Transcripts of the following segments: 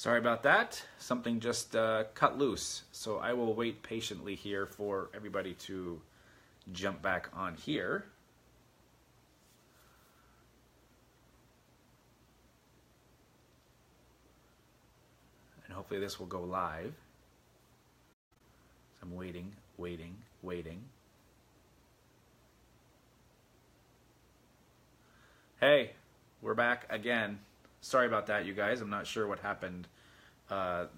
Sorry about that. Something just cut loose. So I will wait patiently here for everybody to jump back on here. And hopefully this will go live. So I'm waiting. Hey, we're back again. Sorry about that, you guys. I'm not sure what happened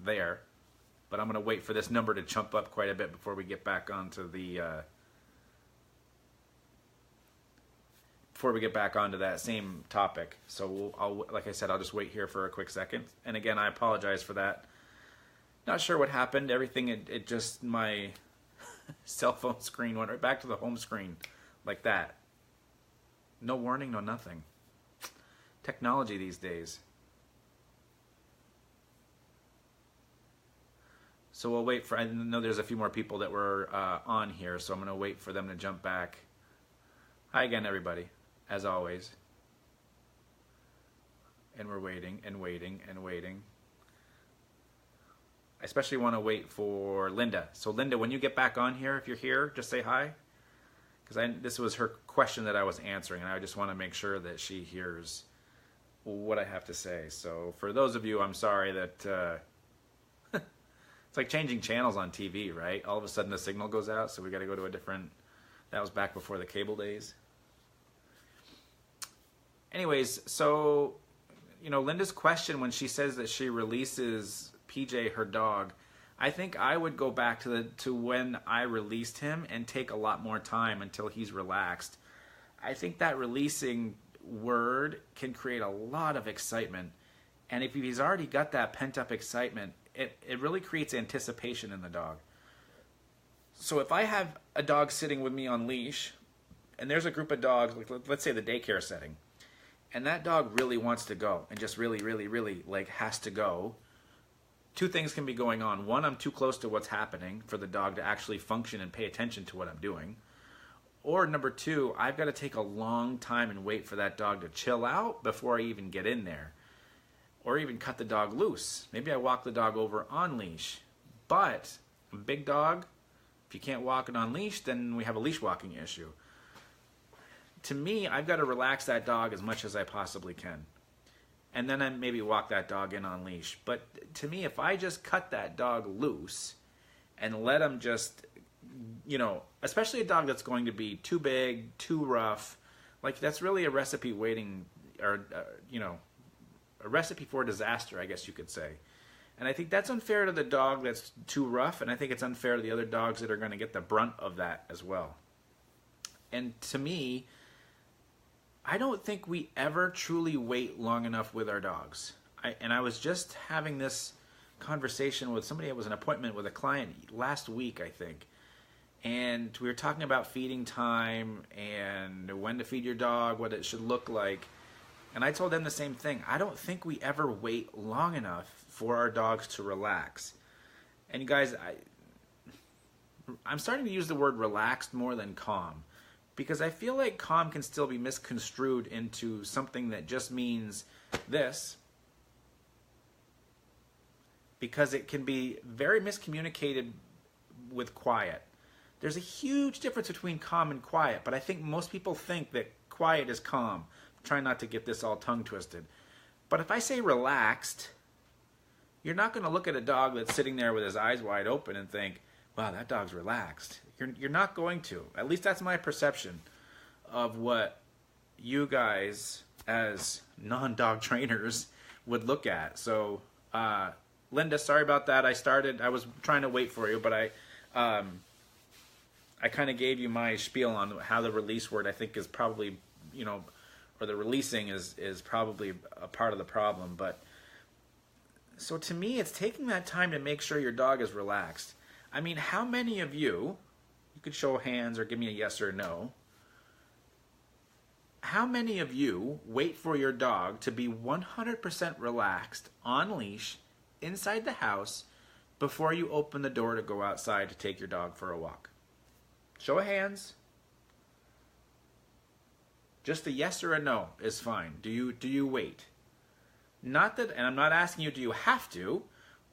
there, but I'm going to wait for this number to jump up quite a bit before we get back onto the that same topic. So like I said, I'll just wait here for a quick second. And again, I apologize for that. Not sure what happened. Everything, it just, my cell phone screen went right back to the home screen like that. No warning, no nothing. Technology these days. So we'll wait for, I know there's a few more people that were on here, so I'm going to wait for them to jump back. Hi again, everybody, as always. And we're waiting and waiting and waiting. I especially want to wait for Linda. So Linda, when you get back on here, if you're here, just say hi. Because this was her question that I was answering, and I just want to make sure that she hears what I have to say. So for those of you, I'm sorry that it's like changing channels on TV, right? All of a sudden the signal goes out, so we got to go to a different, that was back before the cable days. Anyways, so, you know, Linda's question when she says that she releases PJ, her dog, I think I would go back to when I released him and take a lot more time until he's relaxed. I think that releasing word can create a lot of excitement, and if he's already got that pent-up excitement, it really creates anticipation in the dog. So if I have a dog sitting with me on leash, and there's a group of dogs, like let's say the daycare setting, and that dog really wants to go and just really like has to go, two things can be going on. One, I'm too close to what's happening for the dog to actually function and pay attention to what I'm doing. Or number two, I've got to take a long time and wait for that dog to chill out before I even get in there. Or even cut the dog loose. Maybe I walk the dog over on leash. But a big dog, if you can't walk it on leash, then we have a leash walking issue. To me, I've got to relax that dog as much as I possibly can. And then I maybe walk that dog in on leash. But to me, if I just cut that dog loose and let him just, you know, especially a dog that's going to be too big, too rough, like that's really a recipe waiting, or, you know, a recipe for disaster, I guess you could say. And I think that's unfair to the dog that's too rough, and I think it's unfair to the other dogs that are going to get the brunt of that as well. And to me, I don't think we ever truly wait long enough with our dogs. I was just having this conversation with somebody. It was an appointment with a client last week, I think. And we were talking about feeding time and when to feed your dog, what it should look like. And I told them the same thing. I don't think we ever wait long enough for our dogs to relax. And you guys, I'm starting to use the word relaxed more than calm, because I feel like calm can still be misconstrued into something that just means this, because it can be very miscommunicated with quiet. There's a huge difference between calm and quiet, but I think most people think that quiet is calm. I'm trying not to get this all tongue twisted. But if I say relaxed, you're not going to look at a dog that's sitting there with his eyes wide open and think, wow, that dog's relaxed. You're not going to. At least that's my perception of what you guys as non-dog trainers would look at. So, Linda, sorry about that. I was trying to wait for you, but I kind of gave you my spiel on how the release word, I think, is probably, you know, or the releasing is probably a part of the problem. But so to me, it's taking that time to make sure your dog is relaxed. I mean, how many of you could show hands or give me a yes or no, how many of you wait for your dog to be 100% relaxed on leash inside the house before you open the door to go outside to take your dog for a walk? Show of hands. Just a yes or a no is fine. Do you wait? Not that, and I'm not asking you, do you have to,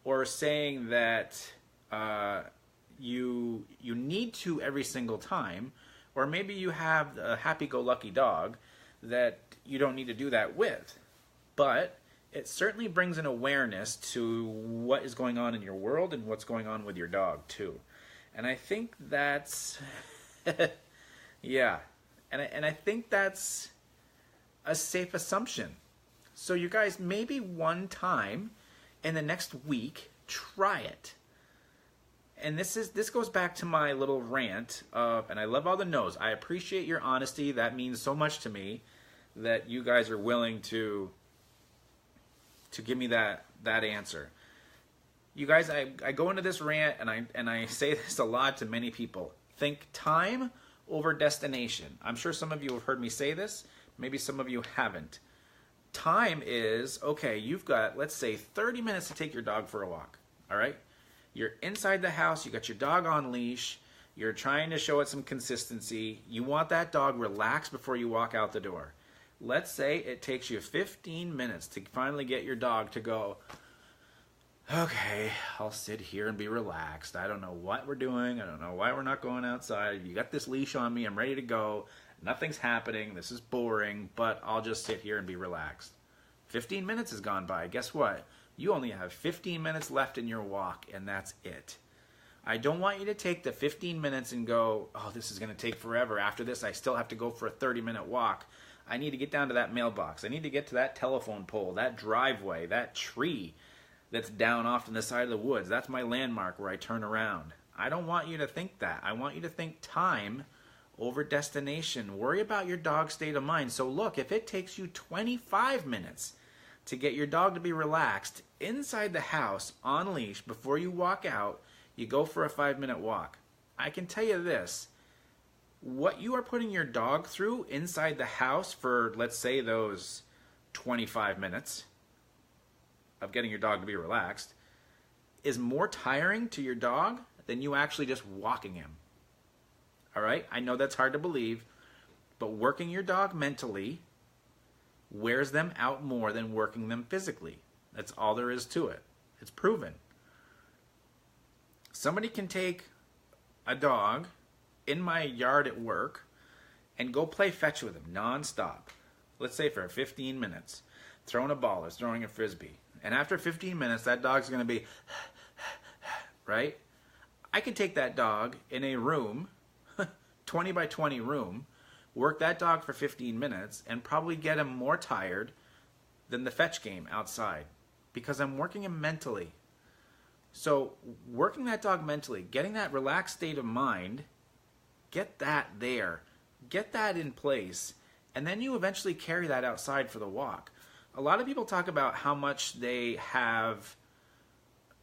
or saying that you need to every single time, or maybe you have a happy-go-lucky dog that you don't need to do that with. But it certainly brings an awareness to what is going on in your world and what's going on with your dog too. And I think that's yeah. And I think that's a safe assumption. So you guys, maybe one time in the next week, try it. And this goes back to my little rant of, and I love all the no's. I appreciate your honesty. That means so much to me that you guys are willing to give me that answer. You guys, I go into this rant and I say this a lot to many people. Think time over destination. I'm sure some of you have heard me say this. Maybe some of you haven't. Time is, okay, you've got, let's say, 30 minutes to take your dog for a walk. All right? You're inside the house. You got your dog on leash. You're trying to show it some consistency. You want that dog relaxed before you walk out the door. Let's say it takes you 15 minutes to finally get your dog to go, okay, I'll sit here and be relaxed. I don't know what we're doing. I don't know why we're not going outside. You got this leash on me. I'm ready to go. Nothing's happening. This is boring, but I'll just sit here and be relaxed. 15 minutes has gone by. Guess what? You only have 15 minutes left in your walk, and that's it. I don't want you to take the 15 minutes and go, oh, this is going to take forever. After this, I still have to go for a 30-minute walk. I need to get down to that mailbox. I need to get to that telephone pole, that driveway, that tree that's down off in the side of the woods. That's my landmark where I turn around. I don't want you to think that. I want you to think time over destination. Worry about your dog's state of mind. So look, if it takes you 25 minutes to get your dog to be relaxed inside the house on leash before you walk out, you go for a 5-minute walk. I can tell you this. What you are putting your dog through inside the house for, let's say, those 25 minutes of getting your dog to be relaxed is more tiring to your dog than you actually just walking him. All right? I know that's hard to believe, but working your dog mentally wears them out more than working them physically. That's all there is to it. It's proven. Somebody can take a dog in my yard at work and go play fetch with him nonstop. Let's say for 15 minutes, throwing a ball or throwing a frisbee. And after 15 minutes, that dog's going to be, right? I can take that dog in a room, 20 by 20 room, work that dog for 15 minutes, and probably get him more tired than the fetch game outside because I'm working him mentally. So working that dog mentally, getting that relaxed state of mind, get that there. Get that in place. And then you eventually carry that outside for the walk. A lot of people talk about how much they have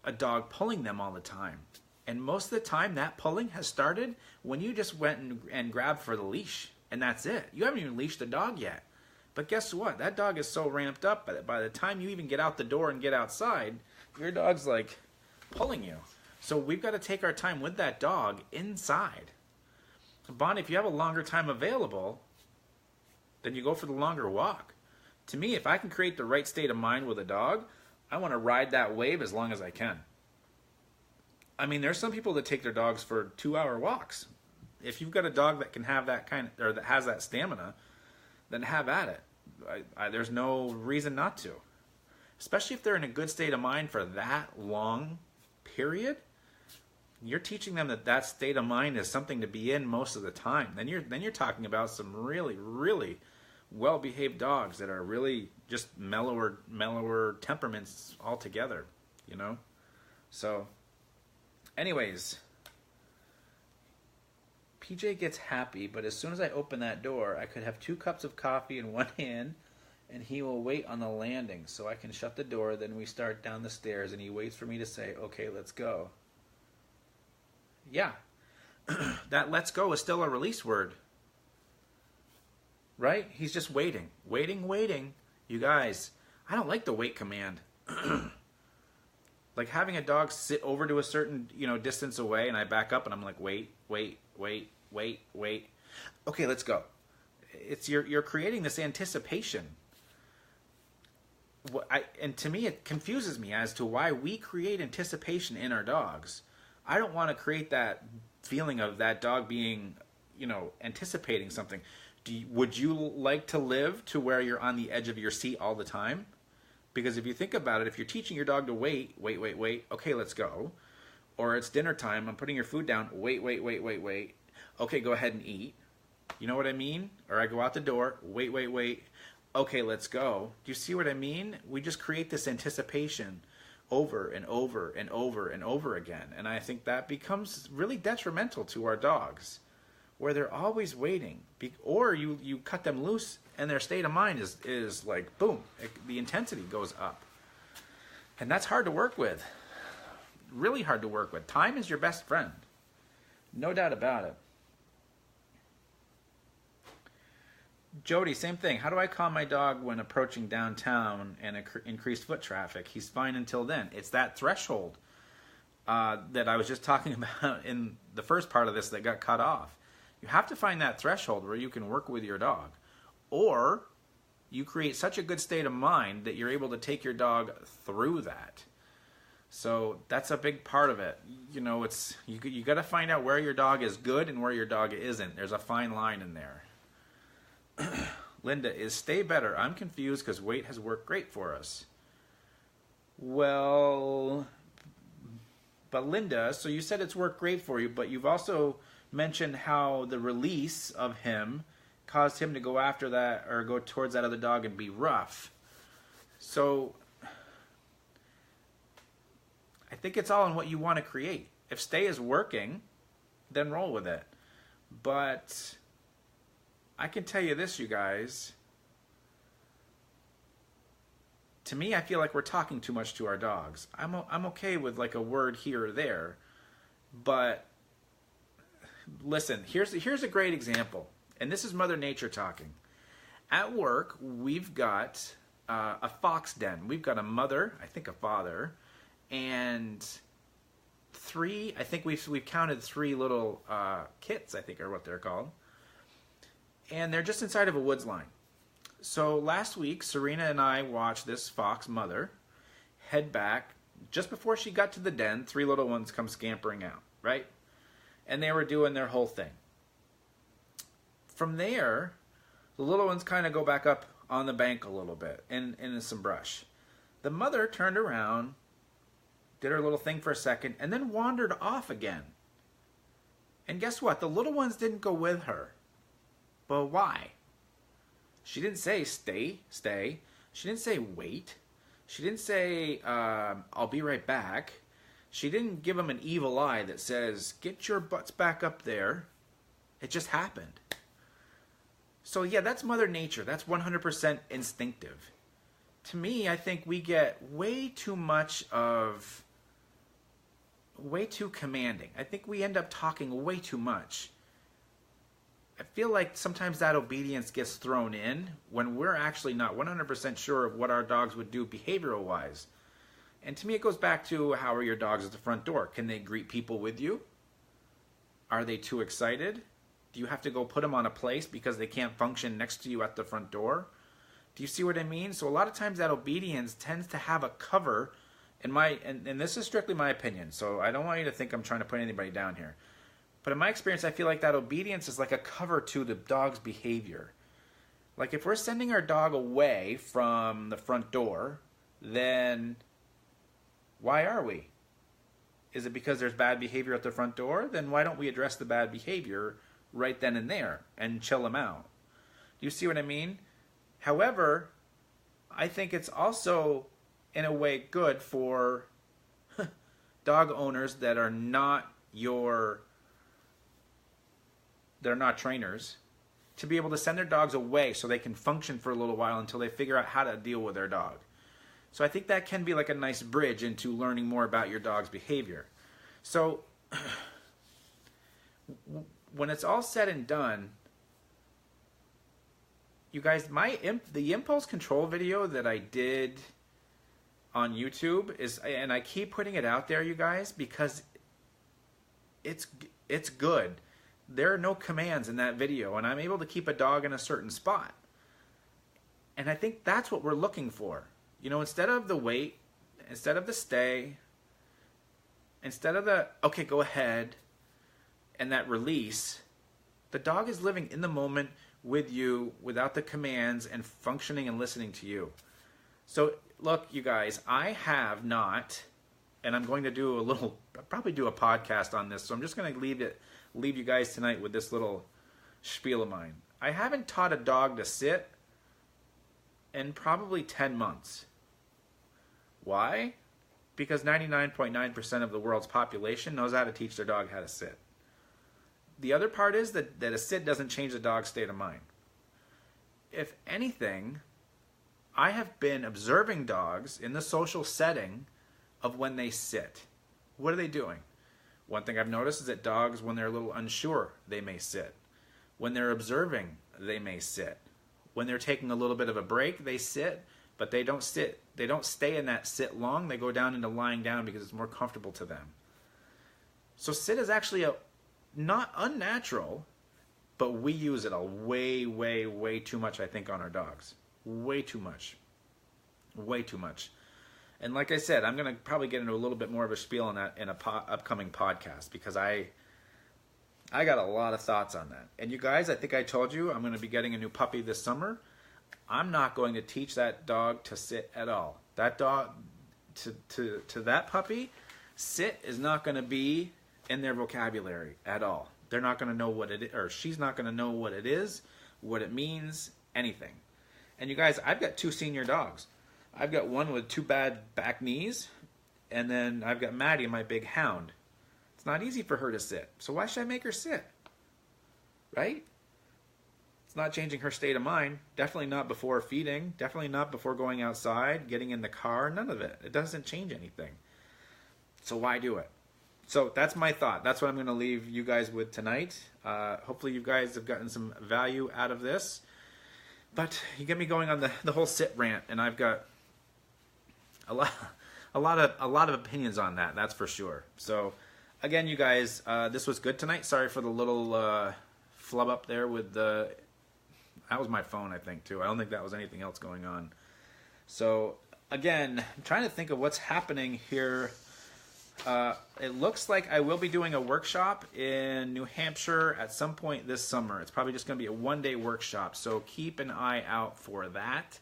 a dog pulling them all the time. And most of the time that pulling has started when you just went and grabbed for the leash. And that's it. You haven't even leashed the dog yet. But guess what? That dog is so ramped up that by the time you even get out the door and get outside, your dog's like pulling you. So we've got to take our time with that dog inside. Bonnie, if you have a longer time available, then you go for the longer walk. To me, if I can create the right state of mind with a dog, I want to ride that wave as long as I can. I mean, there's some people that take their dogs for 2-hour walks. If you've got a dog that can have that kind of, or that has that stamina, then have at it. There's no reason not to. Especially if they're in a good state of mind for that long period. You're teaching them that state of mind is something to be in most of the time. Then you're talking about some really, really well-behaved dogs that are really just mellower temperaments altogether, you know? So, anyways, PJ gets happy, but as soon as I open that door, I could have 2 cups of coffee in one hand, and he will wait on the landing so I can shut the door. Then we start down the stairs, and he waits for me to say, okay, let's go. Yeah, that let's go is still a release word, right? He's just waiting. You guys, I don't like the wait command. Like having a dog sit over to a certain, distance away, and I back up and I'm like, wait. Okay, let's go. It's you're creating this anticipation. and to me, it confuses me as to why we create anticipation in our dogs. I don't want to create that feeling of that dog being, anticipating something. Would you like to live to where you're on the edge of your seat all the time? Because if you think about it, if you're teaching your dog to wait, okay, let's go. Or it's dinner time, I'm putting your food down, wait. Okay, go ahead and eat. You know what I mean? Or I go out the door, wait. Okay, let's go. Do you see what I mean? We just create this anticipation over and over and over and over again. And I think that becomes really detrimental to our dogs, where they're always waiting. Or you cut them loose and their state of mind is like, boom, the intensity goes up. And that's hard to work with. Really hard to work with. Time is your best friend. No doubt about it. Jody, same thing. How do I calm my dog when approaching downtown and increased foot traffic? He's fine until then. It's that threshold that I was just talking about in the first part of this that got cut off. You have to find that threshold where you can work with your dog. Or you create such a good state of mind that you're able to take your dog through that. So that's a big part of it. It's you got to find out where your dog is good and where your dog isn't. There's a fine line in there. Linda, is stay better? I'm confused because weight has worked great for us. Well, but Linda, so you said it's worked great for you, but you've also mentioned how the release of him caused him to go after that or go towards that other dog and be rough. So I think it's all in what you want to create. If stay is working, then roll with it. But I can tell you this, you guys. To me, I feel like we're talking too much to our dogs. I'm okay with like a word here or there, but listen, here's a great example, and this is Mother Nature talking. At work, we've got a fox den. We've got a mother, I think a father, and three. I think we've counted three little kits, I think are what they're called. And they're just inside of a woods line. So last week, Serena and I watched this fox mother head back. Just before she got to the den, three little ones come scampering out, right? And they were doing their whole thing. From there, the little ones kind of go back up on the bank a little bit in some brush. The mother turned around, did her little thing for a second, and then wandered off again. And guess what? The little ones didn't go with her. But why? She didn't say stay. She didn't say wait. She didn't say I'll be right back. She didn't give them an evil eye that says get your butts back up there. It just happened. So yeah, that's Mother Nature. That's 100% instinctive. To me, I think we get way too commanding. I think we end up talking way too much. I feel like sometimes that obedience gets thrown in when we're actually not 100% sure of what our dogs would do behavioral-wise. And to me, it goes back to how are your dogs at the front door? Can they greet people with you? Are they too excited? Do you have to go put them on a place because they can't function next to you at the front door? Do you see what I mean? So a lot of times that obedience tends to have a cover. And this is strictly my opinion, so I don't want you to think I'm trying to put anybody down here. But in my experience, I feel like that obedience is like a cover to the dog's behavior. Like if we're sending our dog away from the front door, then why are we? Is it because there's bad behavior at the front door? Then why don't we address the bad behavior right then and there and chill them out? Do you see what I mean? However, I think it's also, in a way, good for dog owners that are not they're not trainers, to be able to send their dogs away so they can function for a little while until they figure out how to deal with their dog. So I think that can be like a nice bridge into learning more about your dog's behavior. So when it's all said and done, you guys, the impulse control video that I did on YouTube is, and I keep putting it out there, you guys, because it's good. There are no commands in that video, and I'm able to keep a dog in a certain spot. And I think that's what we're looking for. You know, instead of the wait, instead of the stay, instead of the, okay, go ahead, and that release, the dog is living in the moment with you without the commands and functioning and listening to you. So, look, you guys, I have not, and I'm going to do probably do a podcast on this, so I'm just going to leave you guys tonight with this little spiel of mine. I haven't taught a dog to sit in probably 10 months. Why? Because 99.9% of the world's population knows how to teach their dog how to sit. The other part is that a sit doesn't change the dog's state of mind. If anything, I have been observing dogs in the social setting of when they sit. What are they doing? One thing I've noticed is that dogs, when they're a little unsure, they may sit. When they're observing, they may sit. When they're taking a little bit of a break, they sit, but they don't sit. They don't stay in that sit long. They go down into lying down because it's more comfortable to them. So sit is actually not unnatural, but we use it way too much, I think, on our dogs. Way too much. Way too much. And like I said, I'm going to probably get into a little bit more of a spiel on that in a upcoming podcast, because I got a lot of thoughts on that. And you guys, I think I told you I'm going to be getting a new puppy this summer. I'm not going to teach that dog to sit at all. That dog, to that puppy, sit is not going to be in their vocabulary at all. They're not going to know what it is, or she's not going to know what it is, what it means, anything. And you guys, I've got 2 senior dogs. I've got one with 2 bad back knees, and then I've got Maddie, my big hound. It's not easy for her to sit, so why should I make her sit? Right? It's not changing her state of mind. Definitely not before feeding. Definitely not before going outside, getting in the car. None of it. It doesn't change anything. So why do it? So that's my thought. That's what I'm going to leave you guys with tonight. Hopefully you guys have gotten some value out of this. But you get me going on the whole sit rant, and I've got a lot of opinions on that. That's for sure. So again, you guys, this was good tonight. Sorry for the little flub up there with the. That was my phone, I think, too. I don't think that was anything else going on. So again, I'm trying to think of what's happening here. It looks like I will be doing a workshop in New Hampshire at some point this summer. It's probably just going to be a one-day workshop, so keep an eye out for that.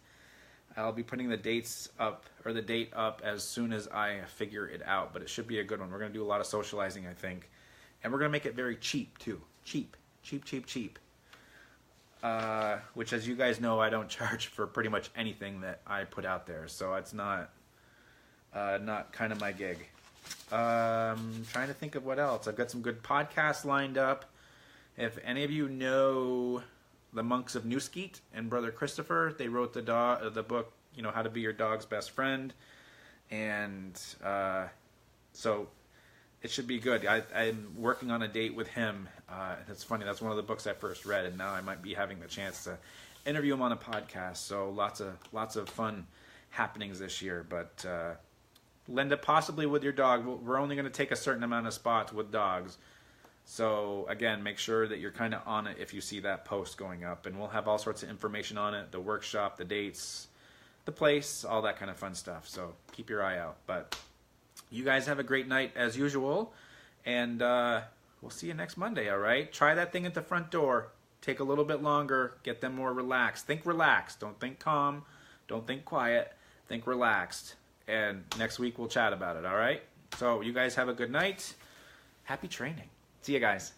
I'll be putting the dates up, or the date up, as soon as I figure it out, but it should be a good one. We're going to do a lot of socializing, I think, and we're going to make it very cheap, too. Cheap. Which, as you guys know, I don't charge for pretty much anything that I put out there, so it's not kind of my gig. Trying to think of what else. I've got some good podcasts lined up. If any of you know the Monks of Newskeet and Brother Christopher, they wrote the book, you know, How to Be Your Dog's Best Friend, and so it should be good. I'm working on a date with him. It's funny, that's one of the books I first read, and now I might be having the chance to interview him on a podcast. So lots of fun happenings this year. But Linda, possibly with your dog, we're only going to take a certain amount of spots with dogs. So again, make sure that you're kind of on it if you see that post going up, and we'll have all sorts of information on it, the workshop, the dates, the place, all that kind of fun stuff. So keep your eye out. But you guys have a great night as usual, and we'll see you next Monday, all right? Try that thing at the front door. Take a little bit longer. Get them more relaxed. Think relaxed. Don't think calm. Don't think quiet. Think relaxed. And next week we'll chat about it, all right? So you guys have a good night. Happy training. See you guys.